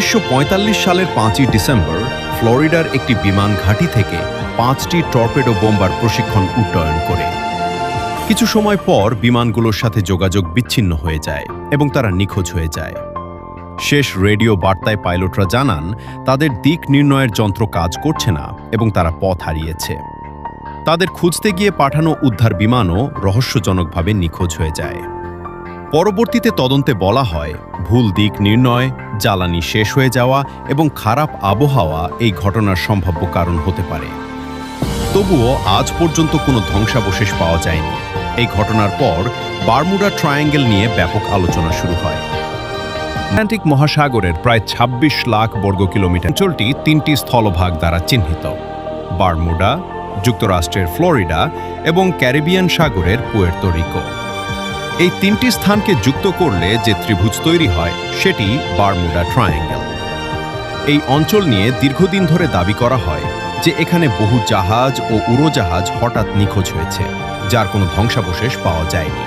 1945 সালের 5ই ডিসেম্বর ফ্লোরিডার একটি বিমান ঘাঁটি থেকে 5টি টর্পেডো বোম্বার প্রশিক্ষণ উড্ডয়ন করে। কিছু সময় পর বিমানগুলোর সাথে যোগাযোগ বিচ্ছিন্ন হয়ে যায় এবং তারা নিখোঁজ হয়ে যায়। শেষ রেডিও বার্তায় পাইলটরা জানান তাদের দিক নির্ণয়ের যন্ত্র কাজ করছে না এবং তারা পথ হারিয়েছে। তাদের খুঁজতে গিয়ে পাঠানো উদ্ধার বিমানও রহস্যজনকভাবে নিখোঁজ হয়ে যায়। পরবর্তীতে তদন্তে বলা হয় ভুল দিক নির্ণয়, জ্বালানি শেষ হয়ে যাওয়া এবং খারাপ আবহাওয়া এই ঘটনার সম্ভাব্য কারণ হতে পারে। তবুও আজ পর্যন্ত কোনো ধ্বংসাবশেষ পাওয়া যায়নি। এই ঘটনার পর বারমুডা ট্রায়াঙ্গেল নিয়ে ব্যাপক আলোচনা শুরু হয়। আটলান্টিক মহাসাগরের প্রায় ২৬ লাখ বর্গ কিলোমিটার অঞ্চলটি ৩টি স্থলভাগ দ্বারা চিহ্নিত: বারমুডা, যুক্তরাষ্ট্রের ফ্লোরিডা এবং ক্যারিবিয়ান সাগরের পুয়ের্তো রিকো। এই ৩টি স্থানকে যুক্ত করলে যে ত্রিভুজ তৈরি হয় সেটি বারমুডা ট্রায়াঙ্গেল। এই অঞ্চল নিয়ে দীর্ঘদিন ধরে দাবি করা হয় যে এখানে বহু জাহাজ ও উড়োজাহাজ হঠাৎ নিখোঁজ হয়েছে, যার কোনো ধ্বংসাবশেষ পাওয়া যায়নি।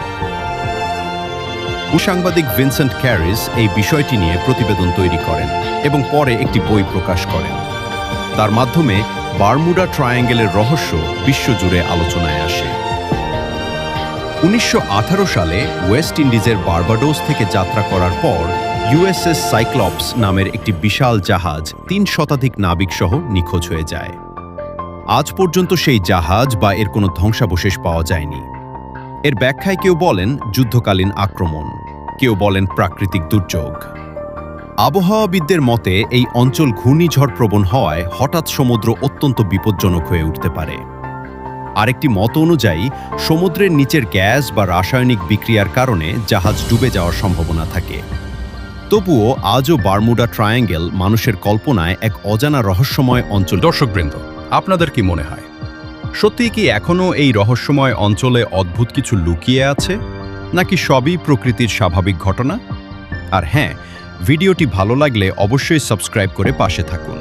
সাংবাদিক ভিনসেন্ট ক্যারিস এই বিষয়টি নিয়ে প্রতিবেদন তৈরি করেন এবং পরে একটি বই প্রকাশ করেন। তার মাধ্যমে বারমুডা ট্রায়াঙ্গেলের রহস্য বিশ্বজুড়ে আলোচনায় আসে। ১৯১৮ সালে ওয়েস্ট ইন্ডিজের বার্বাডোস থেকে যাত্রা করার পর ইউএসএস সাইক্লপস নামের একটি বিশাল জাহাজ ৩ শতাধিক নাবিক সহ নিখোঁজ হয়ে যায়। আজ পর্যন্ত সেই জাহাজ বা এর কোনো ধ্বংসাবশেষ পাওয়া যায়নি। এর ব্যাখ্যায় কেউ বলেন যুদ্ধকালীন আক্রমণ, কেউ বলেন প্রাকৃতিক দুর্যোগ। আবহাওয়াবিদদের মতে এই অঞ্চল ঘূর্ণিঝড় প্রবণ হওয়ায় হঠাৎ সমুদ্র অত্যন্ত বিপজ্জনক হয়ে উঠতে পারে। আরেকটি মত অনুযায়ী সমুদ্রের নিচের গ্যাস বা রাসায়নিক বিক্রিয়ার কারণে জাহাজ ডুবে যাওয়ার সম্ভাবনা থাকে। তবুও আজও বারমুডা ট্রায়াঙ্গেল মানুষের কল্পনায় এক অজানা রহস্যময় অঞ্চল। দর্শকবৃন্দ, আপনাদের কি মনে হয়, সত্যিই কি এখনও এই রহস্যময় অঞ্চলে অদ্ভুত কিছু লুকিয়ে আছে, নাকি সবই প্রকৃতির স্বাভাবিক ঘটনা? আর হ্যাঁ, ভিডিওটি ভালো লাগলে অবশ্যই সাবস্ক্রাইব করে পাশে থাকুন।